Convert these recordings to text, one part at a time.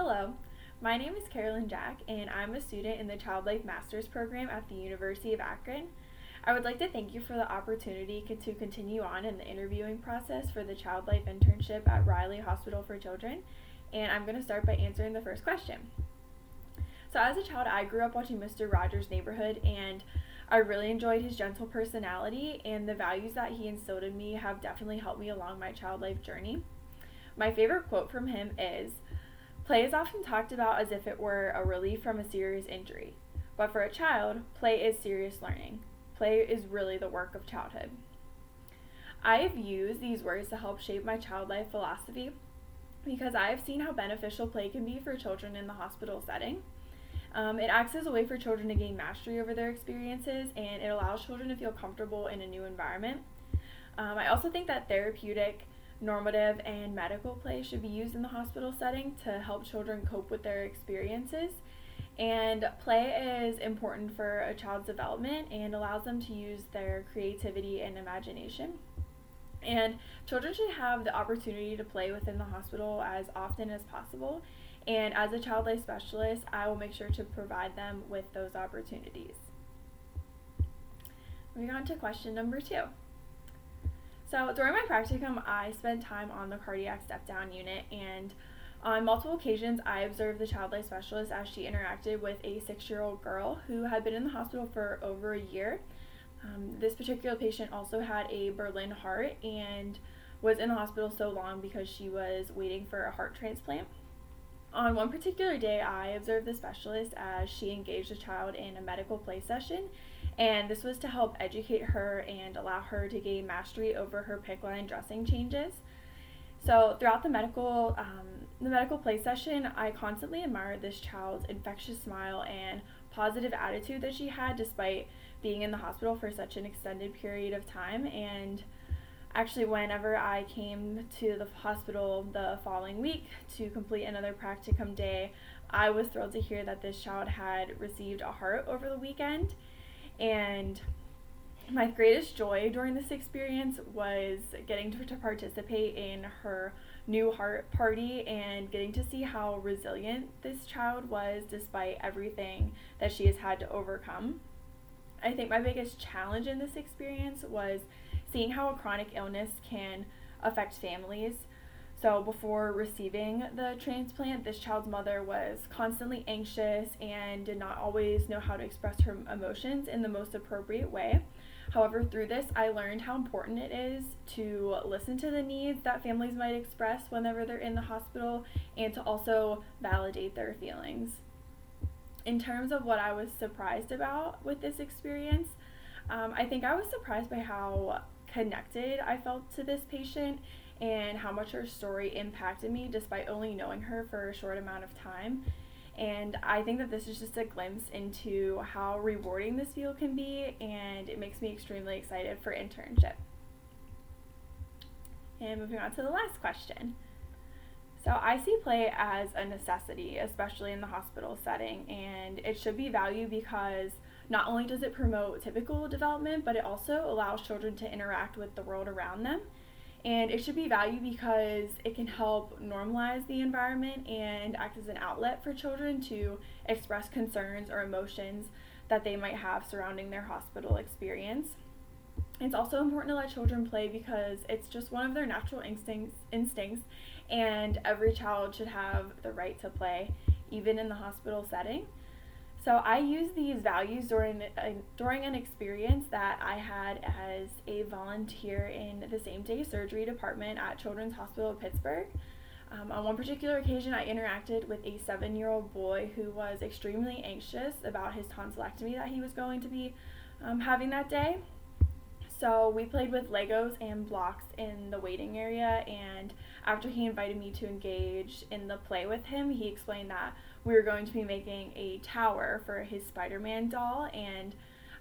Hello, my name is Carolyn Jack, and I'm a student in the Child Life Master's program at the University of Akron. I would like to thank you for the opportunity to continue on in the interviewing process for the Child Life internship at Riley Hospital for Children, and I'm going to start by answering the first question. So, as a child, I grew up watching Mr. Rogers' Neighborhood, and I really enjoyed his gentle personality, and the values that he instilled in me have definitely helped me along my child life journey. My favorite quote from him is, "Play is often talked about as if it were a relief from a serious injury. But for a child, play is serious learning. Play is really the work of childhood." I have used these words to help shape my child life philosophy because I have seen how beneficial play can be for children in the hospital setting. It acts as a way for children to gain mastery over their experiences, and it allows children to feel comfortable in a new environment. I also think that therapeutic, normative, and medical play should be used in the hospital setting to help children cope with their experiences. And play is important for a child's development and allows them to use their creativity and imagination. And children should have the opportunity to play within the hospital as often as possible. And as a child life specialist, I will make sure to provide them with those opportunities. Moving on to question number 2. So during my practicum, I spent time on the cardiac step-down unit, and on multiple occasions, I observed the child life specialist as she interacted with a 6-year-old girl who had been in the hospital for over a year. This particular patient also had a Berlin heart and was in the hospital so long because she was waiting for a heart transplant. On one particular day, I observed the specialist as she engaged the child in a medical play session, and this was to help educate her and allow her to gain mastery over her PICC line dressing changes. So throughout the medical play session, I constantly admired this child's infectious smile and positive attitude that she had despite being in the hospital for such an extended period of time. And actually, whenever I came to the hospital the following week to complete another practicum day, I was thrilled to hear that this child had received a heart over the weekend. And my greatest joy during this experience was getting to participate in her new heart party and getting to see how resilient this child was despite everything that she has had to overcome. I think my biggest challenge in this experience was seeing how a chronic illness can affect families. So before receiving the transplant, this child's mother was constantly anxious and did not always know how to express her emotions in the most appropriate way. However, through this, I learned how important it is to listen to the needs that families might express whenever they're in the hospital and to also validate their feelings. In terms of what I was surprised about with this experience, I think I was surprised by how connected I felt to this patient and how much her story impacted me despite only knowing her for a short amount of time. And I think that this is just a glimpse into how rewarding this field can be, and it makes me extremely excited for internship. And moving on to the last question. So I see play as a necessity, especially in the hospital setting, and it should be valued because not only does it promote typical development, but it also allows children to interact with the world around them. And it should be valued because it can help normalize the environment and act as an outlet for children to express concerns or emotions that they might have surrounding their hospital experience. It's also important to let children play because it's just one of their natural instincts, and every child should have the right to play, even in the hospital setting. So I used these values during an experience that I had as a volunteer in the same-day surgery department at Children's Hospital of Pittsburgh. On one particular occasion, I interacted with a 7-year-old boy who was extremely anxious about his tonsillectomy that he was going to be having that day. So we played with Legos and blocks in the waiting area, and after he invited me to engage in the play with him, he explained that we were going to be making a tower for his Spider-Man doll, and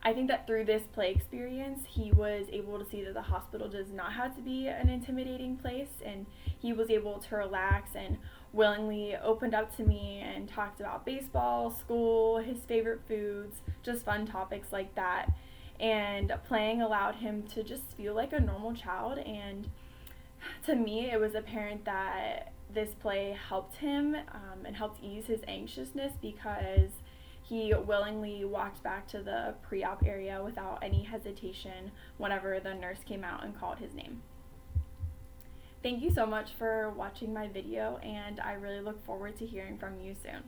I think that through this play experience, he was able to see that the hospital does not have to be an intimidating place, and he was able to relax and willingly opened up to me and talked about baseball, school, his favorite foods, just fun topics like that. And playing allowed him to just feel like a normal child, and to me it was apparent that this play helped him and helped ease his anxiousness because he willingly walked back to the pre-op area without any hesitation whenever the nurse came out and called his name. Thank you so much for watching my video, and I really look forward to hearing from you soon.